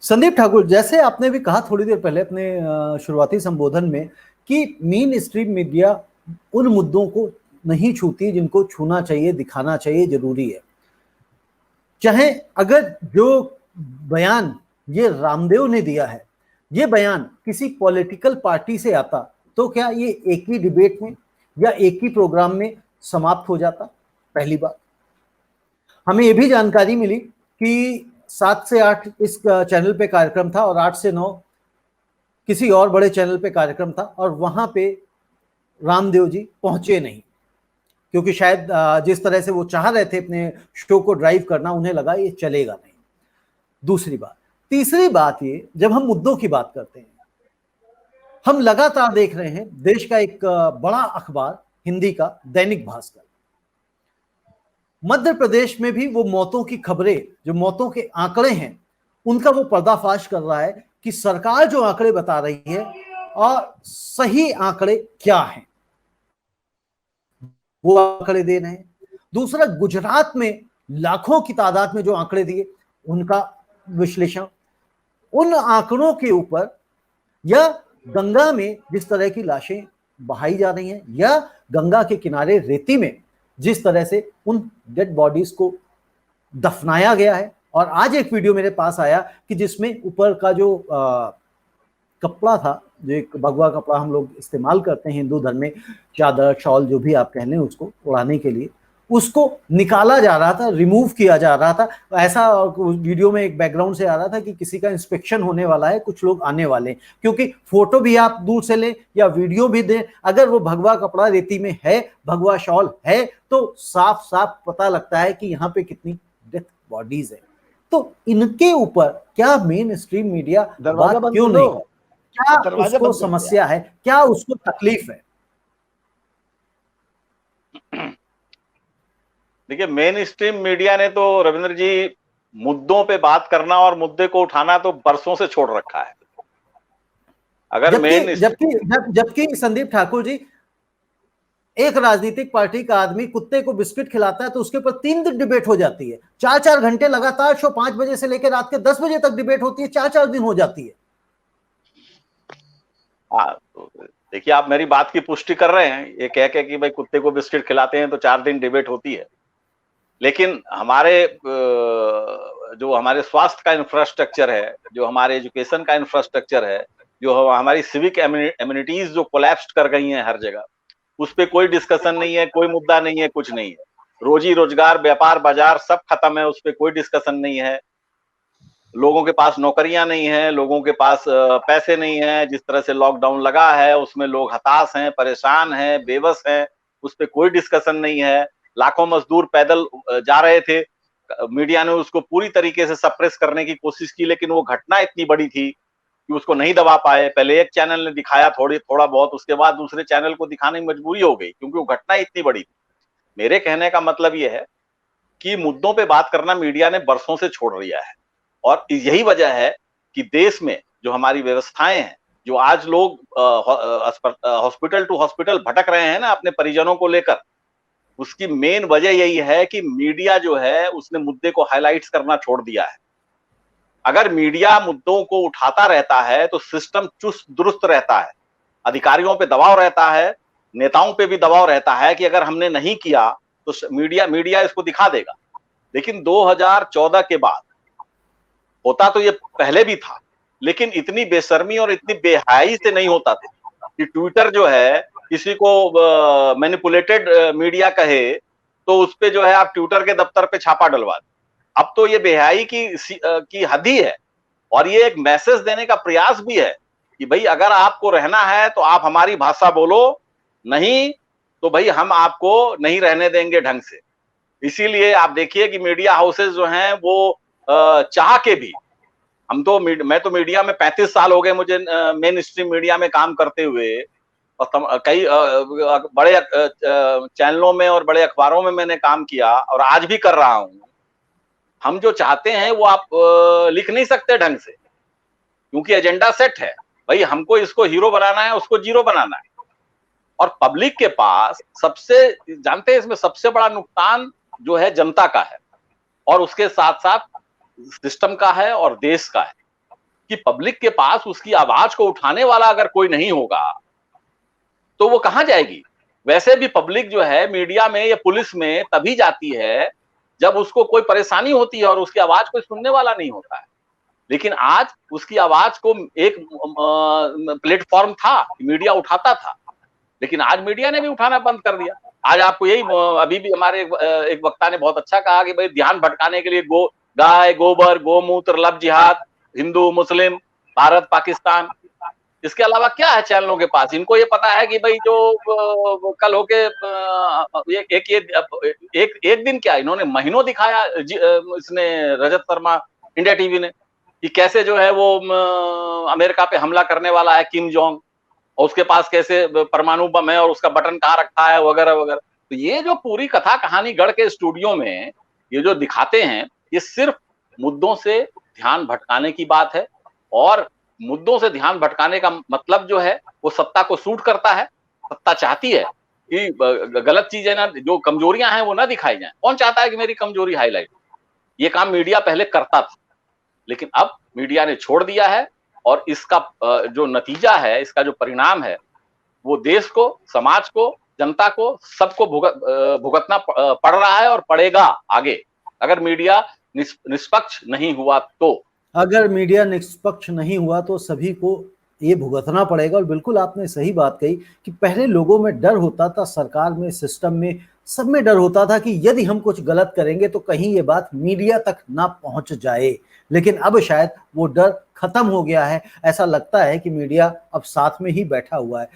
संदीप ठाकुर, जैसे आपने भी कहा थोड़ी देर पहले अपने शुरुआती संबोधन में कि मेन स्ट्रीम मीडिया उन मुद्दों को नहीं छूती जिनको छूना चाहिए, दिखाना चाहिए, जरूरी है। चाहे अगर जो बयान ये रामदेव ने दिया है, ये बयान किसी पॉलिटिकल पार्टी से आता तो क्या ये एक ही डिबेट में या एक ही प्रोग्राम में समाप्त हो जाता? पहली बात। हमें ये भी जानकारी मिली कि 7 से 8 इस चैनल पे कार्यक्रम था और 8 से 9 किसी और बड़े चैनल पे कार्यक्रम था और वहां पे रामदेव जी पहुंचे नहीं, क्योंकि शायद जिस तरह से वो चाह रहे थे अपने शो को ड्राइव करना, उन्हें लगा ये चलेगा नहीं। दूसरी बात। तीसरी बात, ये जब हम मुद्दों की बात करते हैं, हम लगातार देख रहे हैं देश का एक बड़ा अखबार हिंदी का दैनिक भास्कर, मध्य प्रदेश में भी वो मौतों की खबरें, जो मौतों के आंकड़े हैं, उनका वो पर्दाफाश कर रहा है कि सरकार जो आंकड़े बता रही है और सही आंकड़े क्या हैं, वो आंकड़े दे रहे हैं। दूसरा, गुजरात में लाखों की तादाद में जो आंकड़े दिए, उनका विश्लेषण, उन आंकड़ों के ऊपर, या गंगा में जिस तरह की लाशें बहाई जा रही हैं, या गंगा के किनारे रेती में जिस तरह से उन डेड बॉडीज को दफनाया गया है। और आज एक वीडियो मेरे पास आया कि जिसमें ऊपर का जो कपड़ा था, जो एक भगवा कपड़ा हम लोग इस्तेमाल करते हैं हिंदू धर्म में, चादर, शॉल, जो भी आप कह लें उसको उड़ाने के लिए, उसको निकाला जा रहा था, रिमूव किया जा रहा था। ऐसा वीडियो में एक बैकग्राउंड से आ रहा था कि किसी का इंस्पेक्शन होने वाला है, कुछ लोग आने वाले हैं, क्योंकि फोटो भी आप दूर से लें या वीडियो भी दें, अगर वो भगवा कपड़ा रेती में है, भगवा शॉल है, तो साफ साफ पता लगता है कि यहाँ पे कितनी डेथ बॉडीज है। तो इनके ऊपर क्या मेन स्ट्रीम मीडिया बात क्यों नहीं, क्या उसको समस्या है, क्या उसको तकलीफ है? देखिए, मेन स्ट्रीम मीडिया ने तो रविंद्र जी मुद्दों पे बात करना और मुद्दे को उठाना तो बरसों से छोड़ रखा है। अगर जबकि संदीप ठाकुर जी, एक राजनीतिक पार्टी का आदमी कुत्ते को बिस्किट खिलाता है तो उसके ऊपर 3 दिन डिबेट हो जाती है, 4-4 घंटे लगातार शो, 5 बजे से लेकर रात के 10 बजे तक डिबेट होती है, 4-4 दिन हो जाती है। तो देखिए, आप मेरी बात की पुष्टि कर रहे हैं, ये कह के कि भाई कुत्ते को बिस्किट खिलाते हैं तो 4 दिन डिबेट होती है। लेकिन जो हमारे स्वास्थ्य का इंफ्रास्ट्रक्चर है, जो हमारे एजुकेशन का इंफ्रास्ट्रक्चर है, जो हमारी सिविक एम्यूनिटीज जो कोलैप्स कर गई हैं हर जगह, उस पर कोई डिस्कशन नहीं है, कोई मुद्दा नहीं है, कुछ नहीं है। रोजी रोजगार, व्यापार बाजार सब खत्म है, उस पर कोई डिस्कशन नहीं है। लोगों के पास नौकरियां नहीं है, लोगों के पास पैसे नहीं है। जिस तरह से लॉकडाउन लगा है उसमें लोग हताश हैं, परेशान हैं, बेबस हैं, उस पर कोई डिस्कशन नहीं है। लाखों मजदूर पैदल जा रहे थे, मीडिया ने उसको पूरी तरीके से सप्रेस करने की कोशिश की, लेकिन वो घटना इतनी बड़ी थी कि उसको नहीं दबा पाए। पहले एक चैनल ने दिखाया थोड़ा बहुत, उसके बाद दूसरे चैनल को दिखाने की मजबूरी हो गई, क्योंकि वो घटना इतनी बड़ी थी। मेरे कहने का मतलब ये है कि मुद्दों पे बात करना मीडिया ने बरसों से छोड़ दिया है, और यही वजह है कि देश में जो हमारी व्यवस्थाएं हैं, जो आज लोग हॉस्पिटल टू हॉस्पिटल भटक रहे हैं ना अपने परिजनों को लेकर, उसकी मेन वजह यही है कि मीडिया जो है उसने मुद्दे को हाईलाइट्स करना छोड़ दिया है। अगर मीडिया मुद्दों को उठाता रहता है तो सिस्टम चुस्त दुरुस्त रहता है, अधिकारियों पे दबाव रहता है, नेताओं पे भी दबाव रहता है कि अगर हमने नहीं किया तो मीडिया इसको दिखा देगा। लेकिन 2014 के बाद, होता तो ये पहले भी था, लेकिन इतनी बेशर्मी और इतनी बेहयाई से नहीं होता था कि ट्विटर जो है किसी को मैनिपुलेटेड मीडिया कहे तो उस पे जो है आप ट्विटर के दफ्तर पे छापा डलवा दें। अब तो ये बेहयाई की हद ही है, और ये एक मैसेज देने का प्रयास भी है कि भाई अगर आपको रहना है तो आप हमारी भाषा बोलो, नहीं तो भाई हम आपको नहीं रहने देंगे ढंग से। इसीलिए आप देखिए कि मीडिया हाउसेस जो हैं वो चाह के भी, मैं तो मीडिया में 35 साल हो गए मुझे मेन स्ट्रीम मीडिया में काम करते हुए, और कई बड़े चैनलों में और बड़े अखबारों में मैंने काम किया और आज भी कर रहा हूं। हम जो चाहते हैं वो आप लिख नहीं सकते ढंग से, क्योंकि एजेंडा सेट है, भाई हमको इसको हीरो बनाना है, उसको जीरो बनाना है। और पब्लिक के पास जानते हैं इसमें सबसे बड़ा नुकसान जो है जनता का है, और उसके साथ साथ सिस्टम का है और देश का है। कि पब्लिक के पास उसकी आवाज को उठाने वाला अगर कोई नहीं होगा तो वो कहां जाएगी। वैसे भी पब्लिक जो है मीडिया में या पुलिस में तभी जाती है जब उसको कोई परेशानी होती है और उसकी आवाज कोई सुनने वाला नहीं होता है। लेकिन आज उसकी आवाज को एक प्लेटफॉर्म था, मीडिया उठाता था, लेकिन आज मीडिया ने भी उठाना बंद कर दिया। आज आपको यही अभी भी हमारे एक वक्ता ने बहुत अच्छा कहा कि भाई ध्यान भटकाने के लिए गाय, गोबर, गोमूत्र, लव जिहाद, हिंदू, मुस्लिम, भारत, पाकिस्तान, इसके अलावा क्या है चैनलों के पास। इनको ये पता है कि भाई जो कल होके एक दिन क्या इन्होंने महीनों दिखाया इसने रजत शर्मा इंडिया टीवी ने कि कैसे जो है वो अमेरिका पे हमला करने वाला है किम जोंग और उसके पास कैसे परमाणु बम है और उसका बटन कहाँ रखा है वगैरह वगैरह। तो ये जो पूरी कथा कहानी गढ़ के स्टूडियो में ये जो दिखाते हैं ये सिर्फ मुद्दों से ध्यान भटकाने की बात है। और मुद्दों से ध्यान भटकाने का मतलब जो है वो सत्ता को सूट करता है। सत्ता चाहती है कि गलत चीजें ना, जो कमजोरियां हैं वो ना दिखाई जाए। कौन चाहता है कि मेरी कमजोरी हाईलाइट। ये काम मीडिया पहले करता था लेकिन अब मीडिया ने छोड़ दिया है और इसका जो नतीजा है, इसका जो परिणाम है वो देश को, समाज को, जनता को, सबको भुगतना पड़ रहा है और पड़ेगा आगे अगर मीडिया निष्पक्ष नहीं हुआ तो। अगर मीडिया निष्पक्ष नहीं हुआ तो सभी को ये भुगतना पड़ेगा। और बिल्कुल आपने सही बात कही कि पहले लोगों में डर होता था, सरकार में, सिस्टम में, सब में डर होता था कि यदि हम कुछ गलत करेंगे तो कहीं ये बात मीडिया तक ना पहुंच जाए। लेकिन अब शायद वो डर खत्म हो गया है। ऐसा लगता है कि मीडिया अब साथ में ही बैठा हुआ है।